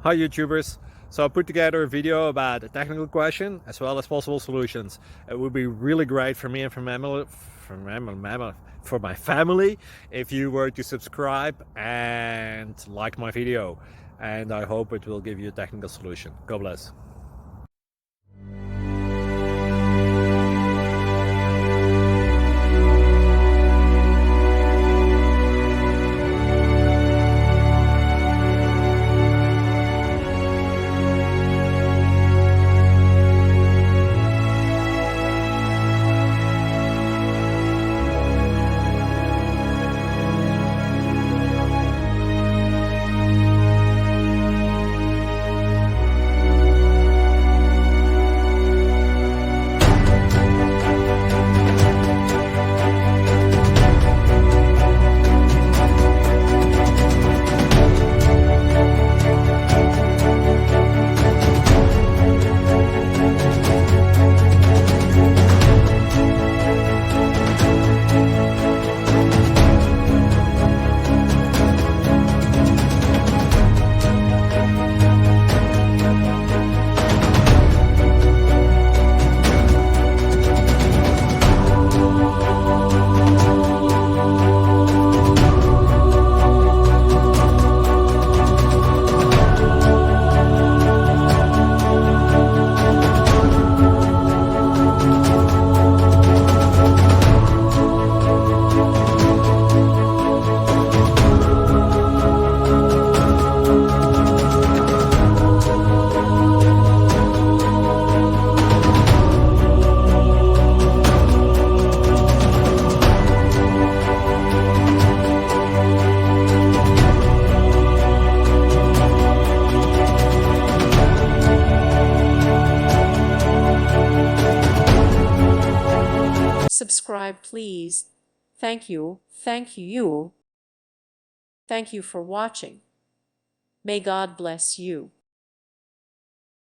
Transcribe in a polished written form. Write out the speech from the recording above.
Hi YouTubers! So I put together a video about a technical question as well as possible solutions. It would be really great for me and for my family if you were to subscribe and like my video, and I hope it will give you a technical solution. God bless. Subscribe, please. Thank you. Thank you. Thank you for watching. May God bless you.